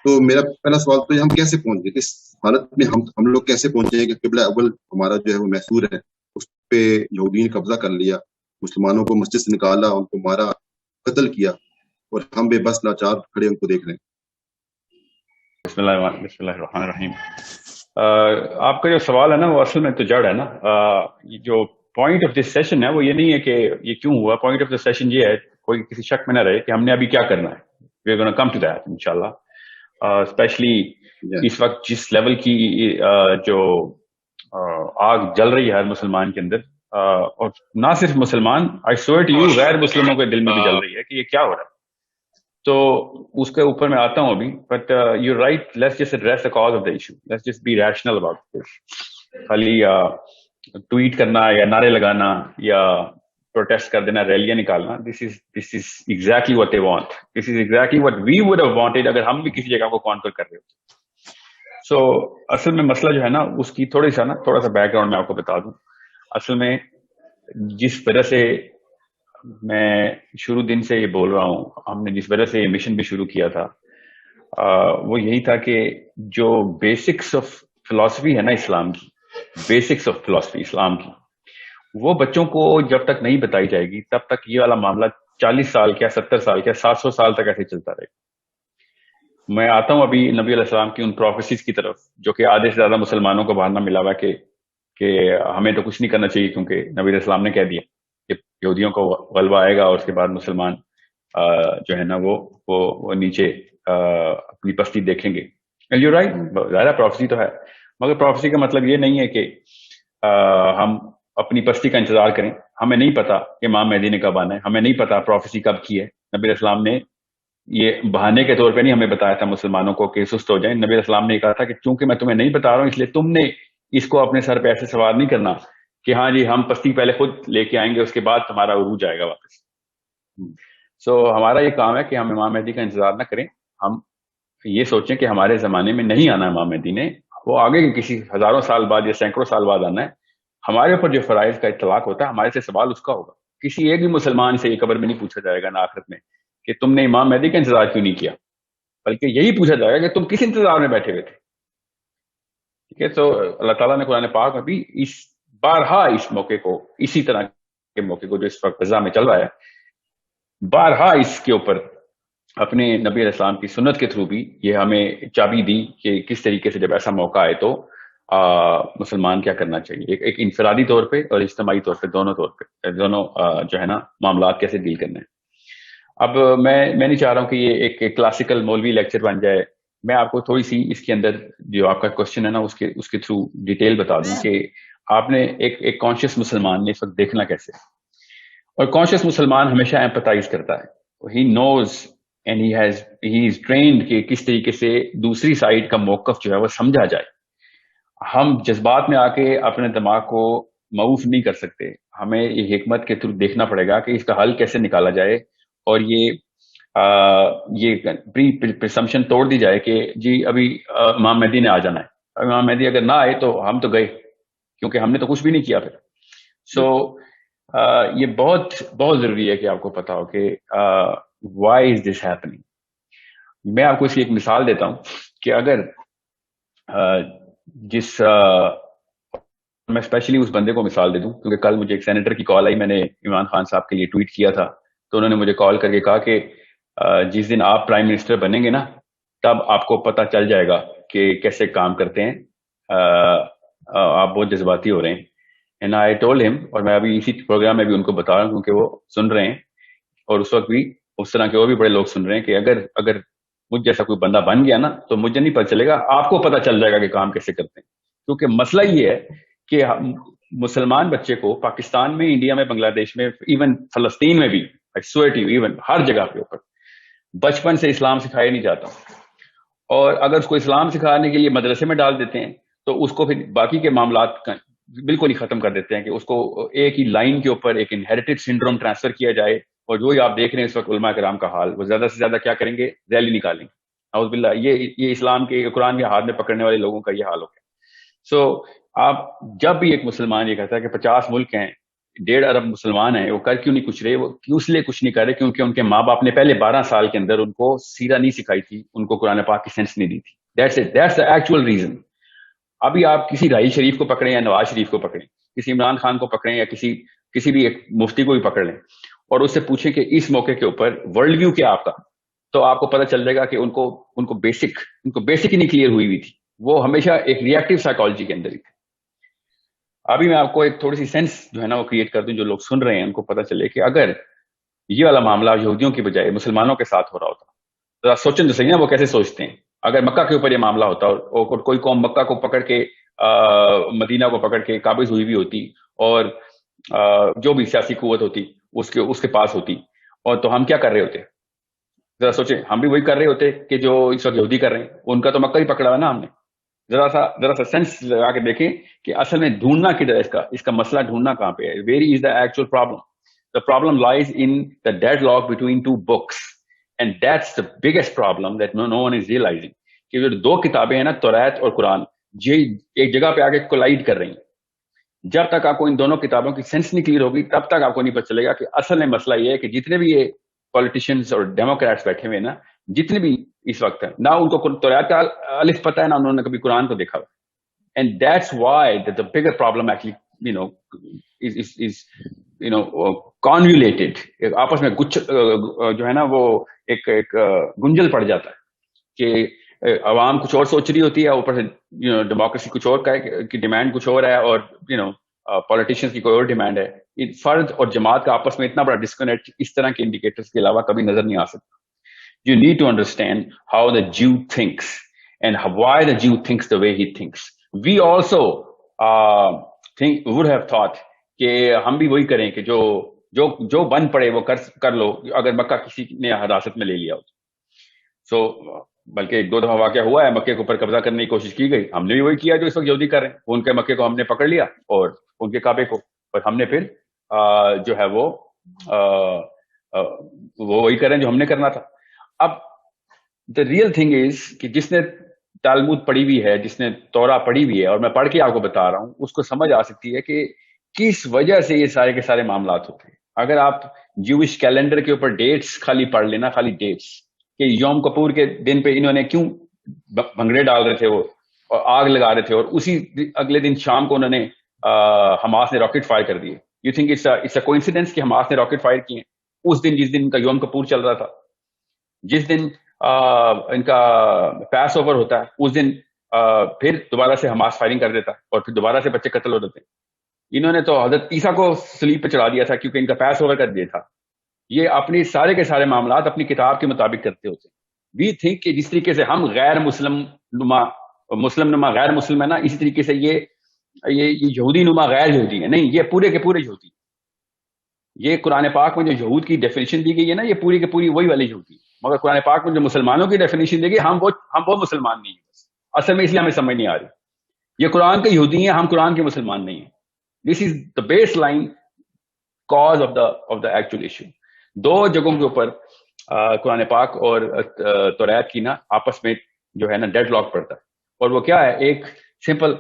تو میرا پہلا سوال تو یہ، ہم کیسے پہنچ گئے اس حالت میں؟ ہم لوگ کیسے پہنچے ہیں کہ قبلہ اول ہمارا جو ہے وہ محصور ہے، اس پہ یہودین نے قبضہ کر لیا، مسلمانوں کو مسجد سے نکالا، ان کو مارا، قتل کیا، اور ہم بے بس لاچار کھڑے ان کو دیکھ رہے ہیں؟ بسم اللہ الرحمن الرحیم. آپ کا جو سوال ہے نا وہ اصل میں تو جڑ ہے نا. جو پوائنٹ آف دس سیشن ہے وہ یہ نہیں ہے کہ یہ کیوں ہوا. پوائنٹ آف دس سیشن یہ ہے، کوئی کسی شک میں نہ رہے کہ ہم نے ابھی کیا کرنا ہے. We are gonna come to that انشاءاللہ. اسپیشلی اس وقت جس لیول کی جو آگ جل رہی ہے ہر مسلمان کے اندر، اور نہ صرف مسلمان، آئی سوئر ٹو یو غیر مسلموں کے دل میں بھی جل رہی ہے کہ یہ کیا ہو رہا ہے. تو اس کے اوپر میں آتا ہوں ابھی. But you right, let's just address the cause of the issue, let's just be rational about this. خالی ٹویٹ کرنا یا نعرے لگانا یا پروٹیسٹ کر دینا، ریلیاں نکالنا، this is exactly what they want. This is exactly what we would have wanted اگر ہم بھی کسی جگہ کو کانکر کر رہے ہوتے. سو اصل میں مسئلہ جو ہے نا اس کی تھوڑا سا بیک گراؤنڈ میں آپ کو بتا دوں. اصل میں جس وجہ سے میں شروع دن سے یہ بول رہا ہوں، ہم نے جس وجہ سے یہ مشن بھی شروع کیا تھا، وہ یہی تھا کہ جو بیسکس آف فلسفی ہے نا اسلام کی، بیسکس آف فلسفی اسلام کی، وہ بچوں کو جب تک نہیں بتائی جائے گی تب تک یہ والا معاملہ 40 سال کیا 70 سال کیا 700 سال تک ایسے چلتا رہے گا. میں آتا ہوں ابھی نبی علیہ السلام کی ان پروفیسیز کی طرف، جو کہ آدھے سے زیادہ مسلمانوں کو بہانا ملا ہوا کہ ہمیں تو کچھ نہیں کرنا چاہیے کیونکہ نبی علیہ السلام نے کہہ دیا کہ یہودیوں کو غلبہ آئے گا اور اس کے بعد مسلمان جو ہے نا وہ نیچے اپنی پستی دیکھیں گے. یو رائٹ، ظاہر پروفیسی تو ہے، مگر پروفیسی کا مطلب یہ نہیں ہے کہ ہم اپنی پستی کا انتظار کریں. ہمیں نہیں پتا کہ امام مہدی نے کب آنا ہے، ہمیں نہیں پتا پروفیسی کب کی ہے. نبی علیہ السلام نے یہ بہانے کے طور پہ نہیں ہمیں بتایا تھا مسلمانوں کو کہ سست ہو جائیں. نبی علیہ السلام نے کہا تھا کہ چونکہ میں تمہیں نہیں بتا رہا ہوں اس لیے تم نے اس کو اپنے سر پہ ایسے سوار نہیں کرنا کہ ہاں جی ہم پستی پہلے خود لے کے آئیں گے اس کے بعد تمہارا عروج آئے گا واپس. سو ہمارا یہ کام ہے کہ ہم امام مہدی کا انتظار نہ کریں. ہم یہ سوچیں کہ ہمارے زمانے میں نہیں آنا امام مہدی نے، وہ آگے کے کسی ہزاروں سال بعد یا سینکڑوں سال بعد آنا ہے. ہمارے اوپر جو فرائض کا اطلاق ہوتا ہے ہمارے سے سوال اس کا ہوگا. کسی ایک بھی مسلمان سے یہ قبر میں نہیں پوچھا جائے گا نہ آخرت میں کہ تم نے امام مہدی کا انتظار کیوں نہیں کیا، بلکہ یہی پوچھا جائے گا کہ تم کس انتظار میں بیٹھے ہوئے تھے. ٹھیک ہے. تو اللہ تعالیٰ نے قرآن پاک میں بھی بارہا اس موقع کو، اسی طرح کے موقع کو جو اس وقت غزہ میں چل رہا ہے، بارہا اس کے اوپر اپنے نبی علیہ السلام کی سنت کے تھرو بھی یہ ہمیں چابی دی کہ کس طریقے سے جب ایسا موقع آئے تو مسلمان کیا کرنا چاہیے، ایک انفرادی طور پہ اور اجتماعی طور پہ، دونوں طور پہ دونوں جو ہے نا معاملات کیسے ڈیل کرنے ہیں. اب میں نہیں چاہ رہا ہوں کہ یہ ایک کلاسیکل مولوی لیکچر بن جائے. میں آپ کو تھوڑی سی اس کے اندر جو آپ کا کوشچن ہے نا اس کے تھرو ڈیٹیل بتا دوں کہ آپ نے ایک کانشیس مسلمان نے اس وقت دیکھنا کیسے. اور کانشیس مسلمان ہمیشہ ایمپتائز کرتا ہے. ہی نوز اینڈ ہی از ٹرینڈ کہ کس طریقے سے دوسری سائڈ کا موقف جو ہے وہ سمجھا جائے. ہم جذبات میں آ کے اپنے دماغ کو معوف نہیں کر سکتے. ہمیں یہ حکمت کے تھرو دیکھنا پڑے گا کہ اس کا حل کیسے نکالا جائے، اور یہ پرسمپشن توڑ دی جائے کہ جی ابھی امام مہدی نے آ جانا ہے. امام مہدی اگر نہ آئے تو ہم تو گئے، کیونکہ ہم نے تو کچھ بھی نہیں کیا پھر. سو یہ بہت بہت ضروری ہے کہ آپ کو پتا ہو کہ وائی از دس ہیپننگ. میں آپ کو اس کی ایک مثال دیتا ہوں کہ اگر میں اسپیشلی اس بندے کو مثال دے دوں کیونکہ کل مجھے ایک سینیٹر کی کال آئی. میں نے عمران خان صاحب کے لیے ٹویٹ کیا تھا تو انہوں نے مجھے کال کر کے کہا کہ جس دن آپ پرائم منسٹر بنیں گے نا تب آپ کو پتہ چل جائے گا کہ کیسے کام کرتے ہیں، آپ بہت جذباتی ہو رہے ہیں. اینڈ آئی ٹولڈ ہم، اور میں ابھی اسی پروگرام میں بھی ان کو بتا رہا ہوں کیونکہ وہ سن رہے ہیں اور اس وقت بھی اس طرح کے اور بھی بڑے لوگ سن رہے ہیں کہ اگر مجھ جیسا کوئی بندہ بن گیا نا تو مجھے نہیں پتہ چلے گا، آپ کو پتہ چل جائے گا کہ کام کیسے کرتے ہیں. کیونکہ مسئلہ یہ ہے کہ مسلمان بچے کو پاکستان میں، انڈیا میں، بنگلہ دیش میں، ایون فلسطین میں بھی، ایون ہر جگہ کے اوپر بچپن سے اسلام سکھایا نہیں جاتا. اور اگر اس کو اسلام سکھانے کے لیے مدرسے میں ڈال دیتے ہیں تو اس کو پھر باقی کے معاملات بالکل ہی ختم کر دیتے ہیں کہ اس کو ایک ہی لائن کے اوپر ایک انہیریٹڈ سنڈروم ٹرانسفر کیا جائے. اور جو آپ دیکھ رہے ہیں اس وقت علماء کرام کا حال، وہ زیادہ سے زیادہ کیا کریں گے؟ ریلی نکالیں. اعوذ باللہ، یہ اسلام کے قرآن کے ہاتھ میں پکڑنے والے لوگوں کا یہ حال ہو گیا. سو آپ جب بھی ایک مسلمان یہ کہتا ہے کہ 50 ملک ہیں 1.5 ارب مسلمان ہیں, وہ کر کیوں نہیں کچھ رہے؟ وہ کیوں اس لیے کچھ نہیں کر رہے کیونکہ ان کے ماں باپ نے پہلے 12 سال کے اندر ان کو سیرہ نہیں سکھائی تھی, ان کو قرآن پاک کی سینس نہیں دی تھی. That's the actual reason. ابھی آپ کسی راہیل شریف کو پکڑیں یا نواز شریف کو پکڑیں, کسی عمران خان کو پکڑیں یا کسی بھی ایک مفتی کو بھی پکڑ لیں اور اس سے پوچھیں کہ اس موقع کے اوپر ورلڈ ویو کیا آپ کا, تو آپ کو پتہ چل جائے گا کہ ان کو بیسک ہی نہیں کلیئر ہوئی تھی. وہ ہمیشہ ایک ری ایکٹیو سائیکالوجی کے اندر ہی تھے. ابھی میں آپ کو ایک تھوڑی سی سینس جو ہے نا وہ کریٹ کر دوں, جو لوگ سن رہے ہیں ان کو پتہ چلے کہ اگر یہ والا معاملہ یہودیوں کی بجائے مسلمانوں کے ساتھ ہو رہا ہوتا, ذرا سوچیں تو صحیح نا وہ کیسے سوچتے ہیں. اگر مکہ کے اوپر یہ معاملہ ہوتا اور کوئی قوم مکہ کو پکڑ کے مدینہ کو پکڑ کے قابض ہوئی بھی ہوتی اور جو بھی سیاسی قوت ہوتی اس کے پاس ہوتی, اور تو ہم کیا کر رہے ہوتے؟ ذرا سوچیں, ہم بھی وہی کر رہے ہوتے کہ جو اس وقت یہودی کر رہے ہیں. ان کا تو مکہ ہی پکڑا ہے نا ہم نے. ذرا سا سینس لگا کے دیکھیں کہ اصل میں ڈھونڈنا کدھر ہے, اس کا مسئلہ ڈھونڈنا کہاں پہ ہے. Very is the actual problem. The problem lies in the deadlock between two books, and that's the biggest problem that no one is realizing. کہ جو 2 کتابیں ہیں نا, توریت اور قرآن, یہ ایک جگہ پہ آ کے کولائڈ کر رہی ہیں. جب تک آپ کو ان دونوں کتابوں کی سینس نہیں کلیئر ہوگی تب تک آپ کو نہیں پتہ چلے گا کہ اصل میں مسئلہ یہ ہے کہ جتنے بھی یہ پولیٹیشینز اور ڈیموکریٹس بیٹھے ہوئے ہیں نا, جتنے بھی اس وقت ہیں, نہ ان کو توریت کا الف پتہ ہے نہ انہوں نے کبھی قرآن کو دیکھا. And that's why the bigger problem actually is convoluted. آپس میں جو ہے نا وہ ایک گنجل پڑ جاتا ہے کہ عوام کچھ اور سوچ رہی ہوتی ہے, اوپر سے ڈیموکریسی کچھ اور کی ڈیمانڈ کچھ اور ہے, اور پولیٹیشینس کی کوئی اور ڈیمانڈ ہے. فرد اور جماعت کا آپس میں اتنا بڑا ڈسکنیکٹ اس طرح کے انڈیکیٹرز کے علاوہ کبھی نظر نہیں آ سکتا. You need to understand how the Jew thinks and why the Jew thinks the way he thinks. We also would have thought کہ ہم بھی وہی کریں کہ جو بن پڑے وہ کر لو اگر مکہ کسی نے حراست میں لے لیا ہو. بلکہ 1-2 دفعہ واقعہ ہوا ہے, مکے کے اوپر قبضہ کرنے کی کوشش کی گئی. ہم نے بھی وہی کیا جو اس وقت یہودی کر رہے ہیں. ان کے مکے کو ہم نے پکڑ لیا اور ان کے کعبے کو, اور ہم نے پھر جو ہے وہ وہی کر رہے ہیں جو ہم نے کرنا تھا. اب دا ریئل تھنگ از کہ جس نے تالمود پڑھی ہوئی ہے, جس نے تورا پڑھی ہوئی ہے, اور میں پڑھ کے آپ کو بتا رہا ہوں, اس کو سمجھ آ سکتی ہے کہ کس وجہ سے یہ سارے کے سارے معاملات ہوتے ہیں. اگر آپ جوش کیلنڈر کے اوپر ڈیٹس خالی پڑھ لینا, خالی ڈیٹس کہ یوم کپور کے دن پہ انہوں نے کیوں بھنگڑے ڈال رہے تھے وہ اور آگ لگا رہے تھے, اور اسی اگلے دن شام کو انہوں نے حماس نے راکٹ فائر کر دیے. You think it's a coincidence کہ حماس نے راکٹ فائر کیے اس دن جس دن ان کا یوم کپور چل رہا تھا, جس دن ان کا پیس اوور ہوتا ہے اس دن پھر دوبارہ سے حماس فائرنگ کر دیتا اور پھر دوبارہ سے بچے قتل ہو جاتے. انہوں نے تو حضرت عیسیٰ کو صلیب پہ چڑھا دیا تھا کیونکہ ان کا پیس اوور کر دیا تھا. یہ اپنی سارے کے سارے معاملات اپنی کتاب کے مطابق کرتے ہوتے ہیں. وی تھنک کہ جس طریقے سے ہم غیر مسلم نما غیر مسلم ہے نا, اسی طریقے سے یہ یہودی نما غیر یہودی ہے. نہیں, یہ پورے کے پورے یہودی. یہ قرآن پاک میں جو یہود کی ڈیفینیشن دی گئی ہے نا, یہ پوری کے پوری وہی والی یہودی. مگر قرآن پاک میں جو مسلمانوں کی ڈیفینیشن دی گئی, ہم وہ مسلمان نہیں ہیں. اصل میں اس لیے ہمیں سمجھ نہیں آ رہی. یہ قرآن کے یہودی ہیں, ہم قرآن کے مسلمان نہیں ہیں. This is the baseline cause of the actual issue. 2 جگہوں کے اوپر قرآن پاک اور توریت کی نا آپس میں جو ہے نا ڈیڈ لاک پڑتا ہے, اور وہ کیا ہے, ایک سمپل